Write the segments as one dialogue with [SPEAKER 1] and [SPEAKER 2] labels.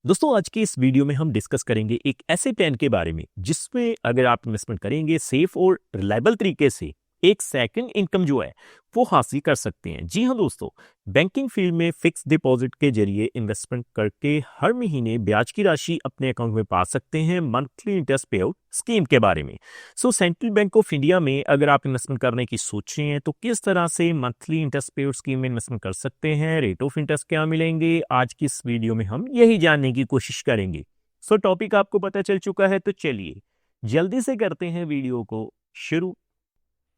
[SPEAKER 1] दोस्तों आज की इस वीडियो में हम डिस्कस करेंगे एक ऐसे प्लान के बारे में जिसमें अगर आप इन्वेस्टमेंट करेंगे सेफ और रिलायबल तरीके से एक सेकंड इनकम जो है वो हासिल कर सकते हैं। जी हाँ दोस्तों, बैंकिंग फील्ड में फिक्स डिपॉजिट के जरिए इन्वेस्टमेंट करके हर महीने ब्याज की राशि अपने अकाउंट में पा सकते हैं। मंथली इंटरेस्ट पे आउट स्कीम के बारे में सेंट्रल बैंक ऑफ इंडिया में अगर आप इन्वेस्टमेंट करने की सोच रहे हैं तो किस तरह से मंथली इंटरेस्ट पे आउट स्कीम में इन्वेस्टमेंट कर सकते हैं, रेट ऑफ इंटरेस्ट क्या मिलेंगे, आज की इस वीडियो में हम यही जानने की कोशिश करेंगे। टॉपिक आपको पता चल चुका है तो चलिए जल्दी से करते हैं वीडियो को शुरू।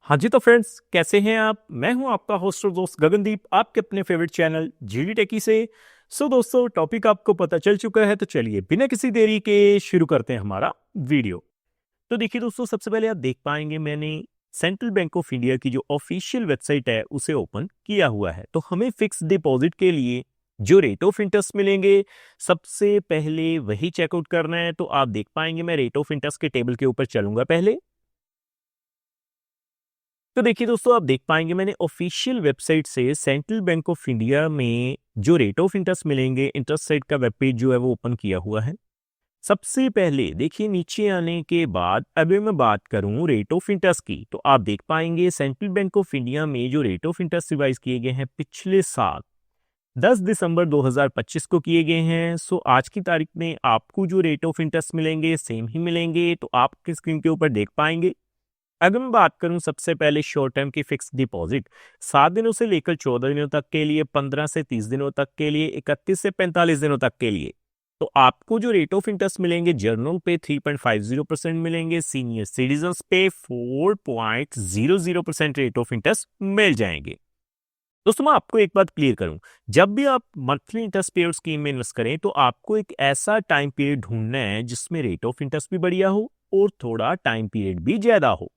[SPEAKER 1] हाँ जी, तो फ्रेंड्स कैसे हैं आप? मैं हूं आपका होस्ट और दोस्त गगनदीप, आपके अपने फेवरेट चैनल जीडी टेकी से। दोस्तों टॉपिक आपको पता चल चुका है तो चलिए बिना किसी देरी के शुरू करते हैं हमारा वीडियो। तो देखिए दोस्तों, सबसे पहले आप देख पाएंगे मैंने सेंट्रल बैंक ऑफ इंडिया की जो ऑफिशियल वेबसाइट है उसे ओपन किया हुआ है। तो हमें फिक्स डिपॉजिट के लिए जो रेट ऑफ इंटरेस्ट मिलेंगे सबसे पहले वही चेकआउट करना है। तो आप देख पाएंगे मैं रेट ऑफ इंटरेस्ट के टेबल के ऊपर चलूंगा पहले। तो देखिए दोस्तों, आप देख पाएंगे मैंने ऑफिशियल वेबसाइट से सेंट्रल बैंक ऑफ इंडिया में जो रेट ऑफ इंटरेस्ट मिलेंगे इंटरेस्ट रेट का वेब पेज जो है वो ओपन किया हुआ है। सबसे पहले देखिए नीचे आने के बाद अभी मैं बात करूं रेट ऑफ इंटरेस्ट की, तो आप देख पाएंगे सेंट्रल बैंक ऑफ इंडिया में जो रेट ऑफ इंटरेस्ट रिवाइज किए गए हैं पिछले साल 10 दिसंबर 2025 को किए गए हैं। आज की तारीख में आपको जो रेट ऑफ इंटरेस्ट मिलेंगे सेम ही मिलेंगे। तो आपके स्क्रीन के ऊपर देख पाएंगे। अगर मैं बात करूं सबसे पहले शॉर्ट टर्म की फिक्स डिपॉजिट 7 दिनों से लेकर 14 दिनों तक के लिए, 15 से 30 दिनों तक के लिए, 31 से 45 दिनों तक के लिए, तो आपको जो रेट ऑफ इंटरेस्ट मिलेंगे जर्नल पे 3.50% मिलेंगे, सीनियर सिटीजन्स पे 4.00% रेट ऑफ इंटरेस्ट मिल जाएंगे। दोस्तों मैं आपको एक बात क्लियर करूं, जब भी आप मंथली इंटरेस्ट पे स्कीम में इन्वेस्ट करें तो आपको एक ऐसा टाइम पीरियड ढूंढना है जिसमें रेट ऑफ इंटरेस्ट भी बढ़िया हो और थोड़ा टाइम पीरियड भी ज्यादा हो।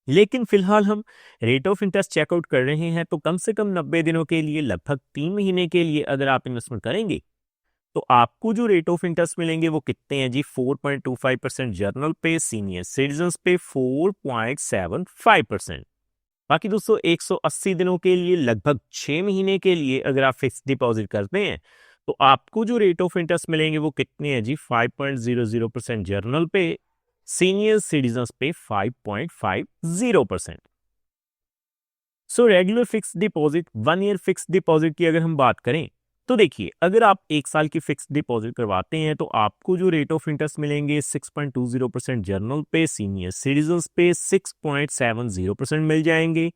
[SPEAKER 1] लेकिन फिलहाल हम रेट ऑफ इंटरेस्ट चेकआउट कर रहे हैं तो कम से कम 90 दिनों के लिए, लगभग 3 महीने के लिए अगर आप इन्वेस्टमेंट करेंगे तो आपको जो रेट ऑफ इंटरेस्ट मिलेंगे वो कितने हैं जी? 4.25% जर्नल पे, सीनियर सिटीजन्स पे 4.75%। बाकी दोस्तों 180 दिनों के लिए, लगभग 6 महीने के लिए अगर आप फिक्स डिपॉजिट करते हैं तो आपको जो रेट ऑफ इंटरेस्ट मिलेंगे वो कितने हैं जी? 5.00% जर्नल पे, सीनियर सिटीजन्स पे 5.50%। Regular fix deposit, 1 year fix deposit की अगर हम बात करें तो देखिए अगर आप 1 साल की फिक्स डिपॉजिट करवाते हैं तो आपको जो रेट ऑफ इंटरेस्ट मिलेंगे 6.20% जर्नल पे, सीनियर सिटीजन्स पे 6.70% मिल जाएंगे।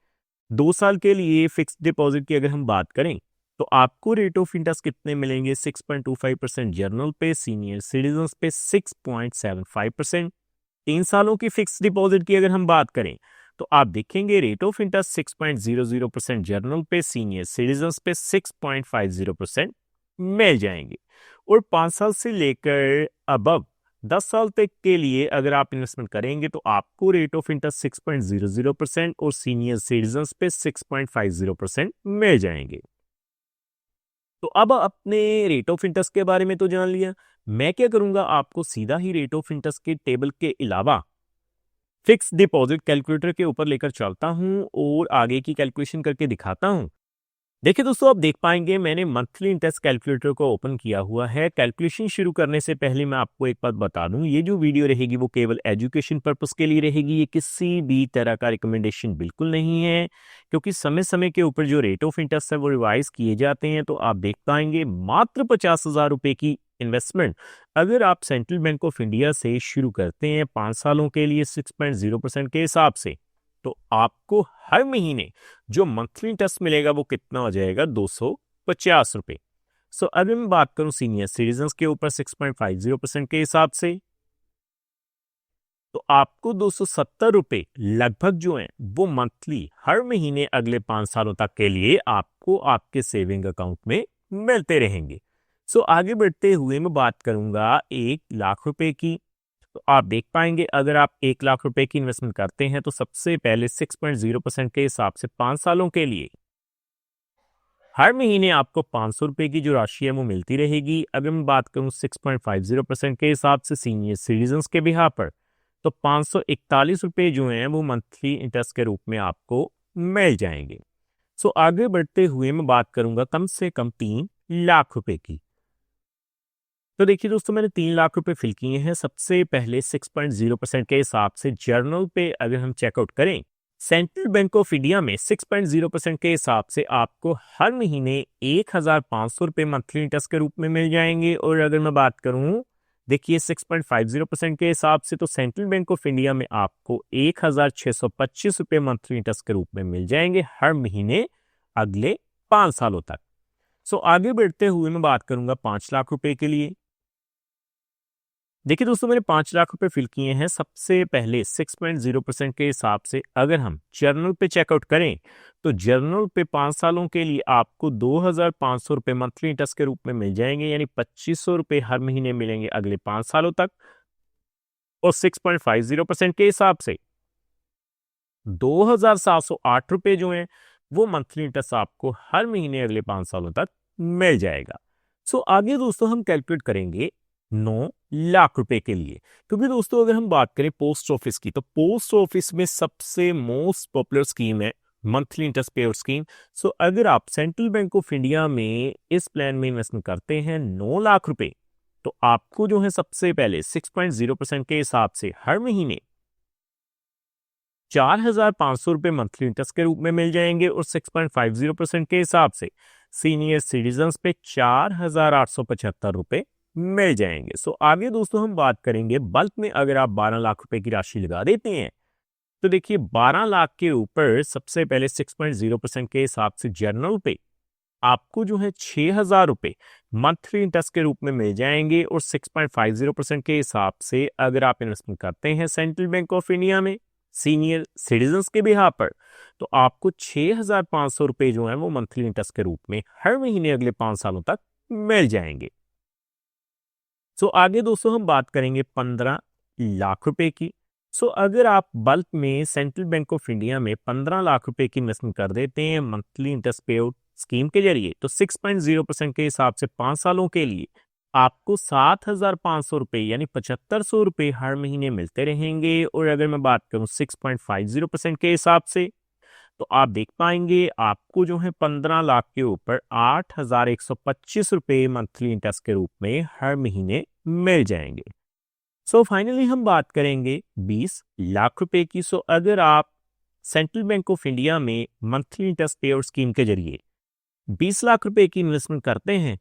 [SPEAKER 1] 2 साल के लिए फिक्स डिपॉजिट की अगर हम बात करें तो आपको रेट ऑफ इंटरेस्ट कितने मिलेंगे? 6.25% जर्नल पे, सीनियर सिटीजन्स पे 6.75%। 3 सालों की फिक्स डिपॉजिट की अगर हम बात करें तो आप देखेंगे रेट ऑफ इंटरेस्ट 6.00% जर्नल पे, सीनियर सिटीजन्स पे 6.50% मिल जाएंगे। और 5 साल से लेकर अबव 10 साल तक के लिए अगर आप इन्वेस्टमेंट करेंगे तो आपको रेट ऑफ इंटरेस्ट 6.00% और सीनियर सिटीजन्स पे 6.50% मिल जाएंगे। तो अब अपने रेट ऑफ इंटरेस्ट के बारे में तो जान लिया, मैं क्या करूंगा आपको सीधा ही रेट ऑफ इंटरेस्ट के टेबल के अलावा फिक्स डिपॉजिट कैलकुलेटर के ऊपर लेकर चलता हूं और आगे की कैलकुलेशन करके दिखाता हूं। देखिए दोस्तों, आप देख पाएंगे मैंने मंथली इंटरेस्ट कैलकुलेटर को ओपन किया हुआ है। कैलकुलेशन शुरू करने से पहले मैं आपको एक बात बता दूं, ये जो वीडियो रहेगी वो केवल एजुकेशन पर्पस के लिए रहेगी। ये किसी भी तरह का रिकमेंडेशन बिल्कुल नहीं है, क्योंकि समय समय के ऊपर जो रेट ऑफ इंटरेस्ट है वो रिवाइज किए जाते हैं। तो आप देख पाएंगे मात्र 50,000 रुपए की इन्वेस्टमेंट अगर आप सेंट्रल बैंक ऑफ इंडिया से शुरू करते हैं 5 सालों के लिए 6.0% के हिसाब से, तो आपको हर महीने जो मंथली इंटरेस्ट मिलेगा वो कितना हो जाएगा? 250 रुपए। अगर मैं बात करूं सीनियर सिटीजन्स के ऊपर 6.50% के हिसाब से, तो आपको 270 रुपए लगभग जो है वो मंथली हर महीने अगले 5 सालों तक के लिए आपको आपके सेविंग अकाउंट में मिलते रहेंगे। आगे बढ़ते हुए मैं बात करूंगा 1 लाख रुपए की। तो आप देख पाएंगे अगर आप 1 लाख रुपए की इन्वेस्टमेंट करते हैं तो सबसे पहले 6.0% के हिसाब से 5 सालों के लिए हर महीने आपको 500 रुपए की जो राशि है वो मिलती रहेगी। अगर मैं बात करूं 6.50% के हिसाब से सीनियर सिटीजन्स के बिहार पर, तो 541 रुपए जो हैं वो मंथली इंटरेस्ट के रूप में आपको मिल जाएंगे। आगे बढ़ते हुए मैं बात करूंगा कम से कम 3 लाख रुपए की। तो देखिए दोस्तों, मैंने 3 लाख रुपए फिल किए हैं। सबसे पहले 6.0% के हिसाब से जर्नल पे अगर हम चेकआउट करें, सेंट्रल बैंक ऑफ इंडिया में 6.0% के हिसाब से आपको हर महीने 1,500 रुपये मंथली इंटरेस्ट के रूप में मिल जाएंगे। और अगर मैं बात करूं, देखिए 6.50% के हिसाब से तो सेंट्रल बैंक ऑफ इंडिया में आपको 1,625 रुपये मंथली इंटरेस्ट के रूप में मिल जाएंगे हर महीने अगले 5 सालों तक। सो आगे बढ़ते हुए मैं बात करूंगा 5 लाख रुपए के लिए। देखिए दोस्तों, मैंने 5 लाख रुपए फिल किए हैं। सबसे पहले 6.0% के हिसाब से अगर हम जर्नल पे चेकआउट करें, तो जर्नल पे 5 सालों के लिए आपको 2,500 रुपये मंथली इंटरेस्ट के रूप में मिल जाएंगे, यानी 2,500 रुपये हर महीने मिलेंगे अगले 5 सालों तक। और 6.50% के हिसाब से 2,708 रुपये जो हैं वो मंथली इंटरेस्ट आपको हर महीने अगले 5 सालों तक मिल जाएगा। सो आगे दोस्तों हम कैलकुलेट करेंगे 9 लाख रुपए के लिए, क्योंकि दोस्तों अगर हम बात करें पोस्ट ऑफिस की, तो पोस्ट ऑफिस में सबसे मोस्ट पॉपुलर स्कीम है मंथली इंटरेस्ट पेयर स्कीम। सो अगर आप सेंट्रल बैंक ऑफ इंडिया में इस प्लान में इन्वेस्टमेंट करते हैं 9 लाख रुपए, तो आपको जो है सबसे पहले 6.0% के हिसाब से हर महीने 4,500 रुपये मंथली इंटरेस्ट के रूप में मिल जाएंगे। और 6.50% के हिसाब से सीनियर सिटीजन्स पे 4,875 रुपये मिल जाएंगे। सो आगे दोस्तों हम बात करेंगे बल्क में अगर आप 12 लाख रुपए की राशि लगा देते हैं, तो देखिए 12 लाख के ऊपर सबसे पहले 6.0% के हिसाब से जर्नल पे आपको जो है 6,000 रुपये मंथली इंटरेस्ट के रूप में मिल जाएंगे। और 6.50% के हिसाब से अगर आप इन्वेस्टमेंट करते हैं सेंट्रल बैंक ऑफ इंडिया में सीनियर सिटीजन्स के बिहाफ पर, तो आपको 6,500 रुपये जो है वो मंथली इंटरेस्ट के रूप में हर महीने अगले 5 सालों तक मिल जाएंगे। सो आगे दोस्तों हम बात करेंगे 15 लाख रुपए की। सो अगर आप बल्क में सेंट्रल बैंक ऑफ इंडिया में 15 लाख रुपए की इन्वेस्टमेंट कर देते हैं मंथली इंटरेस्ट पे आउट स्कीम के जरिए, तो 6.0% के हिसाब से 5 सालों के लिए आपको 7,500 रुपये यानी 7,500 रुपये हर महीने मिलते रहेंगे। और अगर मैं बात करूं 6.50% के हिसाब से, तो आप देख पाएंगे आपको जो है 15 लाख के ऊपर 8,125 रुपये मंथली इंटरेस्ट के रूप में हर महीने मिल जाएंगे। सो फाइनली हम बात करेंगे 20 लाख रुपए की। सो अगर आप सेंट्रल बैंक ऑफ इंडिया में मंथली इंटरेस्ट पे आउट स्कीम के जरिए 20 लाख रुपए की इन्वेस्टमेंट करते हैं,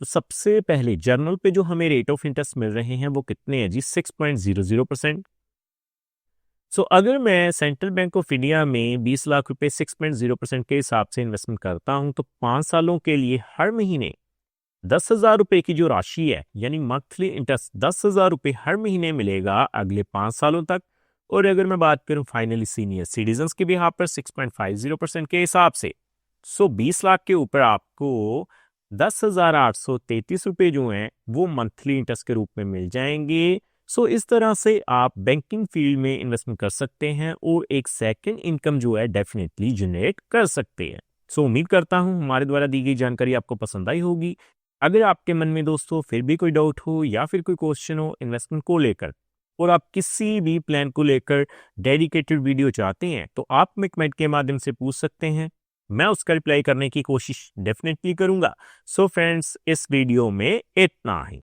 [SPEAKER 1] तो सबसे पहले जर्नल पे जो हमें रेट ऑफ इंटरेस्ट मिल रहे हैं वो कितने हैं जी? 6.00%। सो अगर मैं सेंट्रल बैंक ऑफ इंडिया में 20 लाख रुपए 6.0% के हिसाब से इन्वेस्टमेंट करता हूं, तो 5 सालों के लिए हर महीने 10,000 रुपए की जो राशि है यानी मंथली इंटरेस्ट 10,000 रुपए हर महीने मिलेगा अगले 5 सालों तक। और अगर मैं बात करूं फाइनली सीनियर सिटीजन्स के बिहाफ पर 6.50% के हिसाब से, सो 20 लाख के ऊपर आपको 10,833 रुपये जो हैं वो मंथली इंटरेस्ट के रूप में मिल जाएंगे। सो इस तरह से आप बैंकिंग फील्ड में इन्वेस्टमेंट कर सकते हैं और एक सेकंड इनकम जो है डेफिनेटली जनरेट कर सकते हैं। सो उम्मीद करता हूं हमारे द्वारा दी गई जानकारी आपको पसंद आई होगी। अगर आपके मन में दोस्तों फिर भी कोई डाउट हो या फिर कोई क्वेश्चन हो इन्वेस्टमेंट को लेकर, और आप किसी भी प्लान को लेकर डेडिकेटेड वीडियो चाहते हैं, तो आप हमें कमेंट के माध्यम से पूछ सकते हैं। मैं उसका रिप्लाई करने की कोशिश डेफिनेटली करूंगा। सो फ्रेंड्स, इस वीडियो में इतना ही।